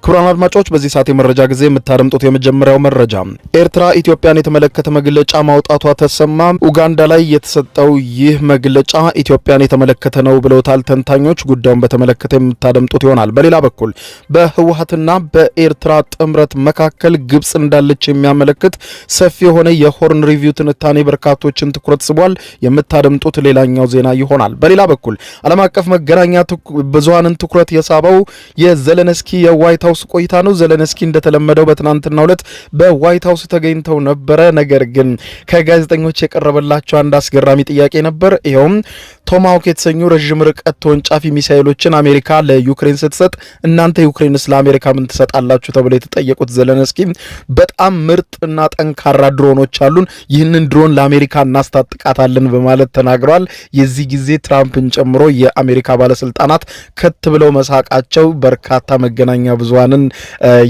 ክቡራን አድማጮች በዚህ ሰዓት የመረጃ ጊዜ የምታደምጡት የመጀመሪያው መረጃ ኤርትራ ኢትዮጵያን የተመለከተ መግለጫ ማውጣቷ ተሰማ። ኡጋንዳ ላይ የተሰጠው ይህ መግለጫ ኢትዮጵያን የተመለከተ ነው ብለውታል ተንታኞች። ጉዳዩን በተመለከተ የምታደምጡት ይሆናል። በሌላ በኩል በህወሓትና በኤርትራ ጥምረት መካከል ግብጽ እንዳለች የሚያመለክት ሰፊ የሆነ የሆርን ሪቪው ትንታኔ በርካቶችን ትኩረት ስቧል። የምታደምጡት ሌላኛው ዜና ይሆናል። በሌላ በኩል ዓለም አቀፍ መገናኛ ብዙሃንን ትኩረት የሳበው የዘለንስኪ የዋይት ሃውስ ቆይታ ነው። ዘለንስኪ እንደተለመደው በትናንትናው ዕለት በዋይት ሃውስ ተገኝተው ነበረ። ነገር ግን ከጋዜጠኞች የቀረበላቸው አንድ አስገራሚ ጥያቄ ነበር። ይሄውም ቶማሃውክ የተሰኙ ረዥም ርቀት ተወንጫፊ ሚሳኤሎችን አሜሪካ ለዩክሬን ስትሰጥ እናንተ ዩክሬንስ ለአሜሪካ ምን ትሰጣላችሁ ተብለው የተጠየቁት ዘለንስኪ በጣም ምርጥና ጠንካራ ድሮኖች አሉን፣ ይህንን ድሮን ለአሜሪካ እናስታጥቃታለን በማለት ተናግረዋል። የዚህ ጊዜ ትራምፕን ጨምሮ የአሜሪካ ባለስልጣናት ከት ብለው መሳቃቸው በርካታ መገናኛ ብዙሃንን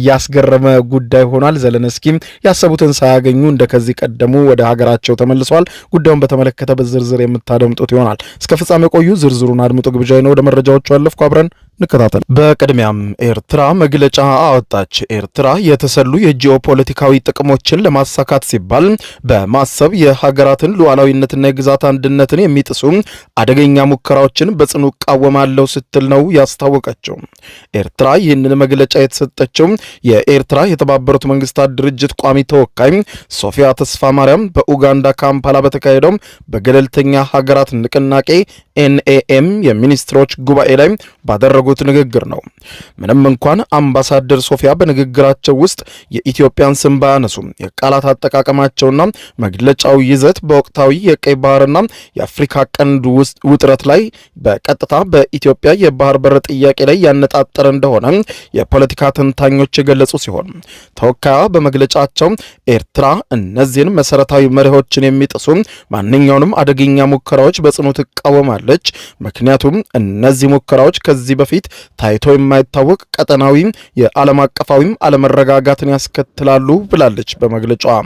ያስገረመ ጉዳይ ሆኗል። ዘለንስኪ ያሰቡትን ሳያገኙ እንደከዚህ ቀደሙ ወደ ሀገራቸው ተመልሰዋል። ጉዳዩን በተመለከተ በዝርዝር የምታደምጡት ይሆናል። እስከ ፍጻሜ ቆዩ። ዝርዝሩን አድምጡ ግብዣይ ነው። ወደ መረጃዎቹ አለፍኩ። አብረን እንከታተል። በቅድሚያም ኤርትራ መግለጫ አወጣች። ኤርትራ የተሰሉ የጂኦፖለቲካዊ ጥቅሞችን ለማሳካት ሲባል በማሰብ የሀገራትን ሉዓላዊነትና የግዛት አንድነትን የሚጥሱ አደገኛ ሙከራዎችን በጽኑ እቃወማለሁ ስትል ነው ያስታወቀችው። ኤርትራ ይህንን መግለጫ የተሰጠችው የኤርትራ የተባበሩት መንግስታት ድርጅት ቋሚ ተወካይ ሶፊያ ተስፋ ማርያም በኡጋንዳ ካምፓላ በተካሄደው በገለልተኛ ሀገራት ንቅናቄ ኤንኤኤም የሚኒስትሮች ጉባኤ ላይ ባደረጉት ንግግር ነው። ምንም እንኳን አምባሳደር ሶፊያ በንግግራቸው ውስጥ የኢትዮጵያን ስም ባያነሱም የቃላት አጠቃቀማቸውና መግለጫው ይዘት በወቅታዊ የቀይ ባህርና የአፍሪካ ቀንድ ውጥረት ላይ በቀጥታ በኢትዮጵያ የባህር በር ጥያቄ ላይ ያነጣጠረ እንደሆነ የፖለቲካ ተንታኞች የገለጹ ሲሆን ተወካያ በመግለጫቸው ኤርትራ እነዚህን መሰረታዊ መርሆችን የሚጥሱ ማንኛውንም አደገኛ ሙከራዎች በጽኑ ትቃወማለች። ምክንያቱም እነዚህ ሙከራዎች ከዚህ በፊት ታይቶ የማይታወቅ ቀጠናዊ የዓለም አቀፋዊም አለመረጋጋትን ያስከትላሉ ብላለች በመግለጫዋ።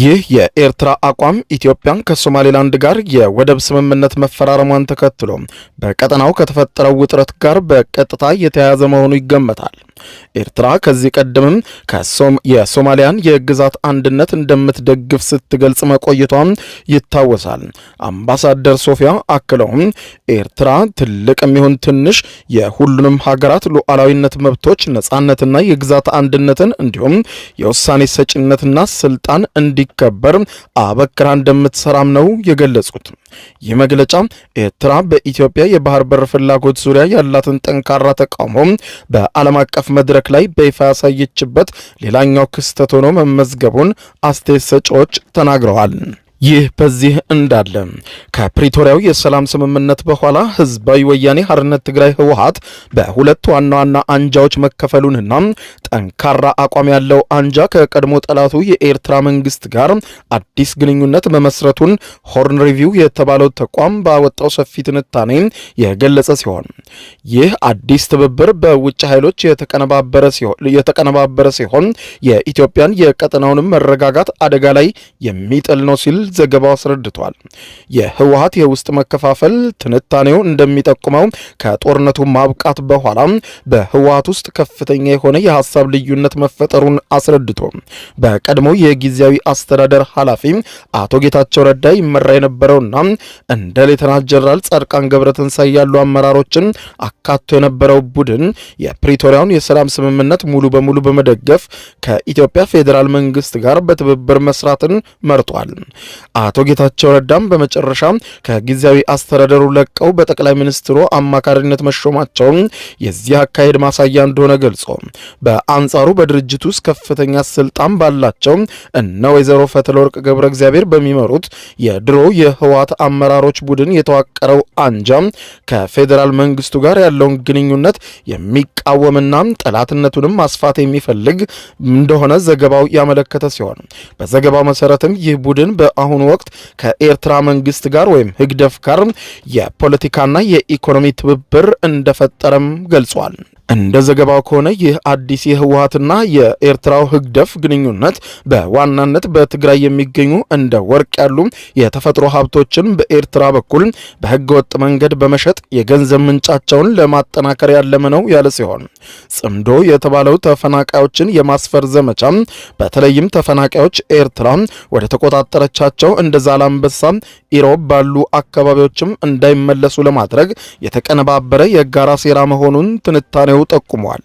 ይህ የኤርትራ አቋም ኢትዮጵያን ከሶማሌላንድ ጋር የወደብ ስምምነት መፈራረሟን ተከትሎ በቀጠናው ከተፈጠረው ውጥረት ጋር በቀጥታ የተያያዘ መሆኑ ይገመታል። ኤርትራ ከዚህ ቀደምም የሶማሊያን የግዛት አንድነት እንደምትደግፍ ስትገልጽ መቆየቷም ይታወሳል። አምባሳደር ሶፊያ አክለውም ኤርትራ ትልቅ የሚሆን ትንሽ የሁሉንም ሀገራት ሉዓላዊነት መብቶች፣ ነጻነትና የግዛት አንድነትን እንዲሁም የውሳኔ ሰጪነትና ስልጣን እንዲከበር አበክራ እንደምትሰራም ነው የገለጹት። ይህ መግለጫ ኤርትራ በኢትዮጵያ የባህር በር ፍላጎት ዙሪያ ያላትን ጠንካራ ተቃውሞ በዓለም አቀፍ መድረክ ላይ በይፋ ያሳየችበት ሌላኛው ክስተት ሆኖ መመዝገቡን አስተያየት ሰጪዎች ተናግረዋል። ይህ በዚህ እንዳለ ከፕሪቶሪያው የሰላም ስምምነት በኋላ ህዝባዊ ወያኔ ሓርነት ትግራይ ህወሓት በሁለት ዋና ዋና አንጃዎች መከፈሉንና ጠንካራ አቋም ያለው አንጃ ከቀድሞ ጠላቱ የኤርትራ መንግስት ጋር አዲስ ግንኙነት መመስረቱን ሆርን ሪቪው የተባለው ተቋም ባወጣው ሰፊ ትንታኔ የገለጸ ሲሆን ይህ አዲስ ትብብር በውጭ ኃይሎች የተቀነባበረ ሲሆን የኢትዮጵያን የቀጠናውንም መረጋጋት አደጋ ላይ የሚጥል ነው ሲል ዘገባው አስረድቷል። የህወሓት የውስጥ መከፋፈል ትንታኔው እንደሚጠቁመው ከጦርነቱ ማብቃት በኋላ በህወሓት ውስጥ ከፍተኛ የሆነ የሐሳብ ልዩነት መፈጠሩን አስረድቶ በቀድሞ የጊዜያዊ አስተዳደር ኃላፊ አቶ ጌታቸው ረዳ ይመራ የነበረውና እንደ ሌተናንት ጀነራል ጻድቃን ገብረትንሳኤ ያሉ አመራሮችን አካቶ የነበረው ቡድን የፕሪቶሪያውን የሰላም ስምምነት ሙሉ በሙሉ በመደገፍ ከኢትዮጵያ ፌዴራል መንግስት ጋር በትብብር መስራትን መርጧል። አቶ ጌታቸው ረዳም በመጨረሻ ከጊዜያዊ አስተዳደሩ ለቀው በጠቅላይ ሚኒስትሩ አማካሪነት መሾማቸው የዚህ አካሄድ ማሳያ እንደሆነ ገልጾ በአንጻሩ በድርጅቱ ውስጥ ከፍተኛ ስልጣን ባላቸው እነ ወይዘሮ ፈትለወርቅ ገብረ እግዚአብሔር በሚመሩት የድሮ የህወሓት አመራሮች ቡድን የተዋቀረው አንጃ ከፌዴራል መንግስቱ ጋር ያለውን ግንኙነት የሚቃወምና ጠላትነቱንም ማስፋት የሚፈልግ እንደሆነ ዘገባው ያመለከተ ሲሆን በዘገባው መሰረትም ይህ ቡድን በአሁኑ ወቅት ከኤርትራ መንግስት ጋር ወይም ህግደፍ ጋር የፖለቲካና የኢኮኖሚ ትብብር እንደፈጠረም ገልጿል። እንደ ዘገባው ከሆነ ይህ አዲስ የህወሓትና የኤርትራው ህግደፍ ግንኙነት በዋናነት በትግራይ የሚገኙ እንደ ወርቅ ያሉ የተፈጥሮ ሀብቶችን በኤርትራ በኩል በህገወጥ መንገድ በመሸጥ የገንዘብ ምንጫቸውን ለማጠናከር ያለመ ነው ያለ ሲሆን ጽምዶ የተባለው ተፈናቃዮችን የማስፈር ዘመቻ በተለይም ተፈናቃዮች ኤርትራ ወደ ተቆጣጠረቻቸው እንደ ዛላምበሳ፣ ኢሮብ ባሉ አካባቢዎችም እንዳይመለሱ ለማድረግ የተቀነባበረ የጋራ ሴራ መሆኑን ትንታኔው ጠቁሟል።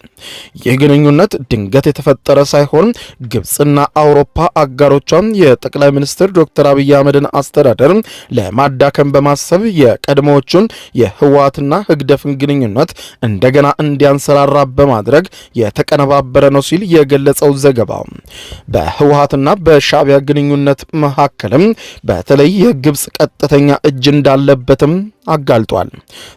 ይህ ግንኙነት ድንገት የተፈጠረ ሳይሆን ግብጽና አውሮፓ አጋሮቿን የጠቅላይ ሚኒስትር ዶክተር አብይ አህመድን አስተዳደር ለማዳከም በማሰብ የቀድሞዎቹን የህወሓትና ህግደፍን ግንኙነት እንደገና እንዲያንሰራራ በማድረግ የተቀነባበረ ነው ሲል የገለጸው ዘገባው በህወሓትና በሻዕቢያ ግንኙነት መካከልም በተለይ የግብጽ ቀጥተኛ እጅ እንዳለበትም አጋልጧል።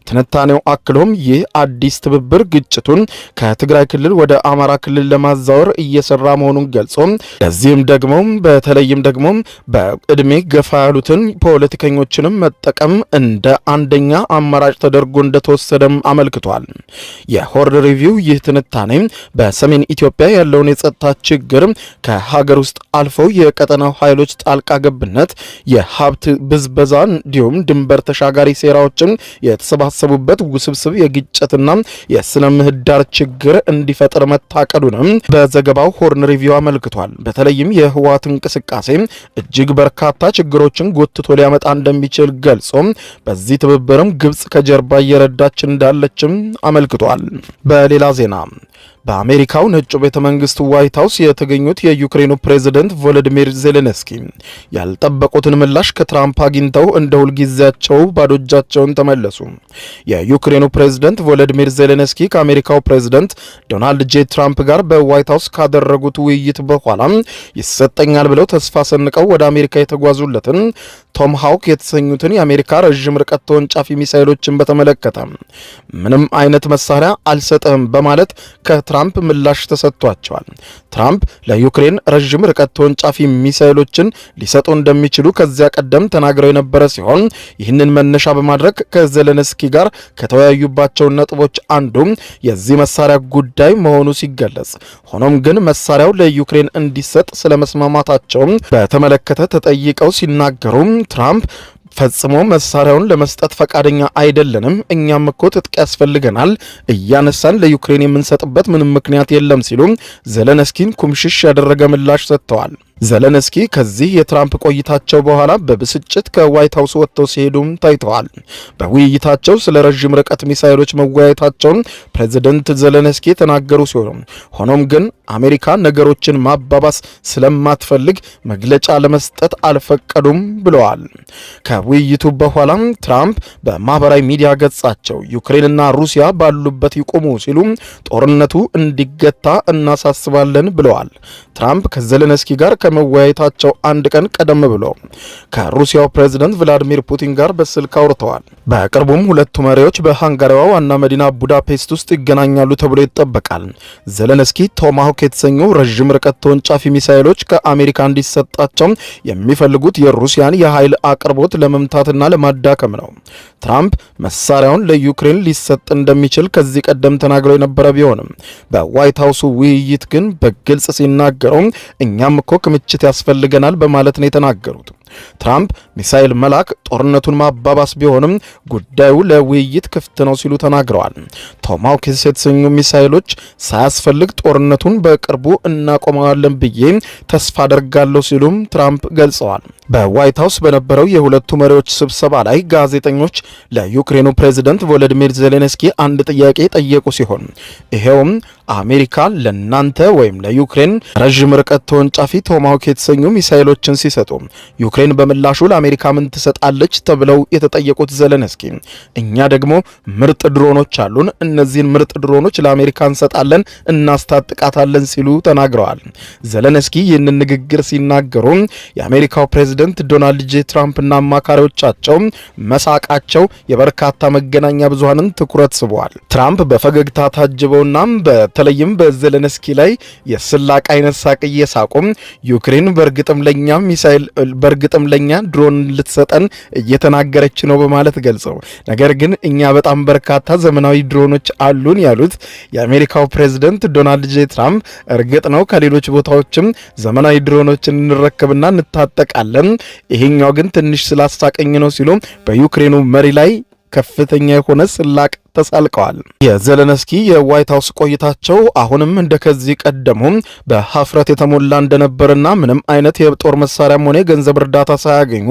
ትንታኔው አክሎም ይህ አዲስ ትብብር ግጭቱን ከትግራይ ክልል ወደ አማራ ክልል ለማዛወር እየሰራ መሆኑን ገልጾ ለዚህም ደግሞ በተለይም ደግሞ በእድሜ ገፋ ያሉትን ፖለቲከኞችንም መጠቀም እንደ አንደኛ አማራጭ ተደርጎ እንደተወሰደም አመልክቷል። የሆርን ሪቪው ይህ ትንታኔ በሰሜን ኢትዮጵያ ያለውን የጸጥታ ችግር ከሀገር ውስጥ አልፈው የቀጠናው ኃይሎች ጣልቃ ገብነት፣ የሀብት ብዝበዛ እንዲሁም ድንበር ተሻጋሪ ሴራ የተሰባሰቡበት ውስብስብ የግጭትና የስነ ምህዳር ችግር እንዲፈጠር መታቀዱንም በዘገባው ሆርን ሪቪው አመልክቷል። በተለይም የህወሓት እንቅስቃሴ እጅግ በርካታ ችግሮችን ጎትቶ ሊያመጣ እንደሚችል ገልጾ በዚህ ትብብርም ግብጽ ከጀርባ እየረዳች እንዳለችም አመልክቷል። በሌላ ዜና በአሜሪካው ነጩ ቤተ መንግስት ዋይት ሃውስ የተገኙት የዩክሬኑ ፕሬዝዳንት ቮሎዲሚር ዜሌንስኪ ያልጠበቁትን ምላሽ ከትራምፕ አግኝተው እንደ ሁልጊዜያቸው ባዶ እጃቸውን ተመለሱ። የዩክሬኑ ፕሬዝዳንት ቮሎዲሚር ዜሌንስኪ ከአሜሪካው ፕሬዝዳንት ዶናልድ ጄ ትራምፕ ጋር በዋይት ሃውስ ካደረጉት ውይይት በኋላ ይሰጠኛል ብለው ተስፋ ሰንቀው ወደ አሜሪካ የተጓዙለትን ቶም ሃውክ የተሰኙትን የአሜሪካ ረዥም ርቀት ተወንጫፊ ሚሳይሎችን በተመለከተ ምንም አይነት መሳሪያ አልሰጥም በማለት ከትራምፕ ምላሽ ተሰጥቷቸዋል። ትራምፕ ለዩክሬን ረዥም ርቀት ተወንጫፊ ሚሳይሎችን ሊሰጡ እንደሚችሉ ከዚያ ቀደም ተናግረው የነበረ ሲሆን ይህንን መነሻ በማድረግ ከዜሌንስኪ ጋር ከተወያዩባቸው ነጥቦች አንዱ የዚህ መሳሪያ ጉዳይ መሆኑ ሲገለጽ፣ ሆኖም ግን መሳሪያው ለዩክሬን እንዲሰጥ ስለመስማማታቸው በተመለከተ ተጠይቀው ሲናገሩ ትራምፕ ፈጽሞ መሳሪያውን ለመስጠት ፈቃደኛ አይደለንም፣ እኛም እኮ ትጥቅ ያስፈልገናል፣ እያነሳን ለዩክሬን የምንሰጥበት ምንም ምክንያት የለም ሲሉ ዜሌንስኪን ኩምሽሽ ያደረገ ምላሽ ሰጥተዋል። ዜሌንስኪ ከዚህ የትራምፕ ቆይታቸው በኋላ በብስጭት ከዋይት ሃውስ ወጥተው ሲሄዱም ታይተዋል። በውይይታቸው ስለ ረዥም ርቀት ሚሳይሎች መወያየታቸውን ፕሬዝዳንት ዜሌንስኪ የተናገሩ ሲሆን ሆኖም ግን አሜሪካ ነገሮችን ማባባስ ስለማትፈልግ መግለጫ ለመስጠት አልፈቀዱም ብለዋል። ከውይይቱ በኋላ ትራምፕ በማህበራዊ ሚዲያ ገጻቸው ዩክሬንና ሩሲያ ባሉበት ይቆሙ ሲሉ ጦርነቱ እንዲገታ እናሳስባለን ብለዋል። ትራምፕ ከዜሌንስኪ ጋር ከመወያየታቸው አንድ ቀን ቀደም ብሎ ከሩሲያው ፕሬዝዳንት ቭላዲሚር ፑቲን ጋር በስልክ አውርተዋል። በቅርቡም ሁለቱ መሪዎች በሃንጋሪዋ ዋና መዲና ቡዳፔስት ውስጥ ይገናኛሉ ተብሎ ይጠበቃል። ዜሌንስኪ ቶማሃውክ የተሰኙ ረዥም ርቀት ተወንጫፊ ሚሳይሎች ከአሜሪካ እንዲሰጣቸው የሚፈልጉት የሩሲያን የኃይል አቅርቦት ለመምታትና ለማዳከም ነው። ትራምፕ መሳሪያውን ለዩክሬን ሊሰጥ እንደሚችል ከዚህ ቀደም ተናግረው የነበረ ቢሆንም በዋይት ሃውሱ ውይይት ግን በግልጽ ሲናገሩ እኛም እኮ ክምችት ያስፈልገናል በማለት ነው የተናገሩት። ትራምፕ ሚሳኤል መላክ ጦርነቱን ማባባስ ቢሆንም ጉዳዩ ለውይይት ክፍት ነው ሲሉ ተናግረዋል። ቶማሃውክ የተሰኙ ሚሳኤሎች ሳያስፈልግ ጦርነቱን በቅርቡ እናቆመዋለን ብዬ ተስፋ አደርጋለሁ ሲሉም ትራምፕ ገልጸዋል። በዋይት ሃውስ በነበረው የሁለቱ መሪዎች ስብሰባ ላይ ጋዜጠኞች ለዩክሬኑ ፕሬዝዳንት ቮሎዲሚር ዜሌንስኪ አንድ ጥያቄ ጠየቁ ሲሆን ይሄውም አሜሪካ ለናንተ ወይም ለዩክሬን ረዥም ርቀት ተወንጫፊ ቶማሃውክ የተሰኙ ሚሳኤሎችን ሲሰጡ ዩክሬን በምላሹ ለአሜሪካ ምን ትሰጣለች ተብለው የተጠየቁት ዜሌንስኪ እኛ ደግሞ ምርጥ ድሮኖች አሉን፣ እነዚህን ምርጥ ድሮኖች ለአሜሪካ እንሰጣለን፣ እናስታጥቃታለን ሲሉ ተናግረዋል። ዜሌንስኪ ይህንን ንግግር ሲናገሩ የአሜሪካው ፕሬዝዳንት ዶናልድ ጄ ትራምፕና አማካሪዎቻቸው መሳቃቸው የበርካታ መገናኛ ብዙሃንን ትኩረት ስበዋል። ትራምፕ በፈገግታ ታጅበውና በተለይም በዜሌንስኪ ላይ የስላቅ አይነት ሳቅ እየሳቁ ዩክሬን በእርግጥም በእርግጥም ለኛ ድሮን ልትሰጠን እየተናገረች ነው በማለት ገልጸው ነገር ግን እኛ በጣም በርካታ ዘመናዊ ድሮኖች አሉን ያሉት የአሜሪካው ፕሬዝዳንት ዶናልድ ጄ ትራምፕ እርግጥ ነው ከሌሎች ቦታዎችም ዘመናዊ ድሮኖችን እንረከብና እንታጠቃለን ይሄኛው ግን ትንሽ ስላሳቀኝ ነው ሲሉ በዩክሬኑ መሪ ላይ ከፍተኛ የሆነ ስላቅ ተሳልቀዋል። የዘለንስኪ የዋይት ሃውስ ቆይታቸው አሁንም እንደከዚህ ቀደሙ በሀፍረት የተሞላ እንደነበርና ምንም አይነት የጦር መሳሪያም ሆነ ገንዘብ እርዳታ ሳያገኙ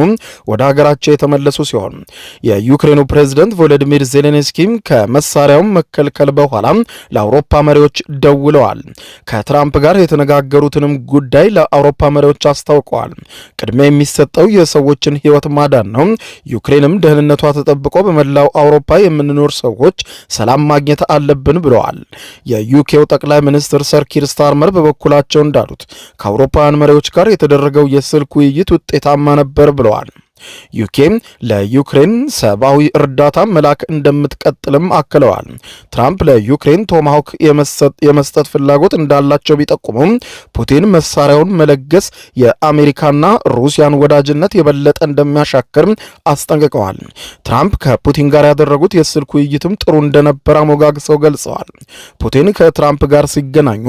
ወደ ሀገራቸው የተመለሱ ሲሆን የዩክሬኑ ፕሬዝዳንት ቮሎዲሚር ዜሌንስኪ ከመሳሪያው መከልከል በኋላ ለአውሮፓ መሪዎች ደውለዋል። ከትራምፕ ጋር የተነጋገሩትንም ጉዳይ ለአውሮፓ መሪዎች አስታውቀዋል። ቅድሚያ የሚሰጠው የሰዎችን ሕይወት ማዳን ነው። ዩክሬንም ደህንነቷ ተጠብቆ በመላው አውሮፓ የምንኖር ሰዎች ሰላም ማግኘት አለብን ብለዋል። የዩኬው ጠቅላይ ሚኒስትር ሰር ኪር ስታርመር በበኩላቸው እንዳሉት ከአውሮፓውያን መሪዎች ጋር የተደረገው የስልክ ውይይት ውጤታማ ነበር ብለዋል። ዩኬ ለዩክሬን ሰብአዊ እርዳታ መላክ እንደምትቀጥልም አክለዋል። ትራምፕ ለዩክሬን ቶማሃውክ የመስጠት ፍላጎት እንዳላቸው ቢጠቁሙም ፑቲን መሳሪያውን መለገስ የአሜሪካና ሩሲያን ወዳጅነት የበለጠ እንደሚያሻክር አስጠንቅቀዋል። ትራምፕ ከፑቲን ጋር ያደረጉት የስልክ ውይይትም ጥሩ እንደነበር አሞጋግሰው ገልጸዋል። ፑቲን ከትራምፕ ጋር ሲገናኙ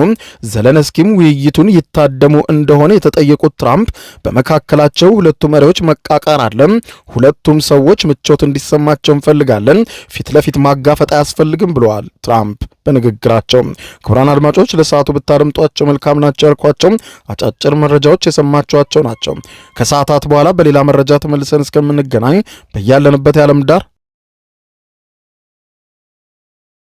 ዘለንስኪም ውይይቱን ይታደሙ እንደሆነ የተጠየቁት ትራምፕ በመካከላቸው ሁለቱ መሪዎች መቃቃር አለም ሁለቱም ሰዎች ምቾት እንዲሰማቸው እንፈልጋለን ፊት ለፊት ማጋፈጥ አያስፈልግም ብለዋል ትራምፕ በንግግራቸው። ክቡራን አድማጮች ለሰዓቱ ብታደምጧቸው መልካም ናቸው ያልኳቸው አጫጭር መረጃዎች የሰማችኋቸው ናቸው። ከሰዓታት በኋላ በሌላ መረጃ ተመልሰን እስከምንገናኝ በያለንበት የዓለም ዳር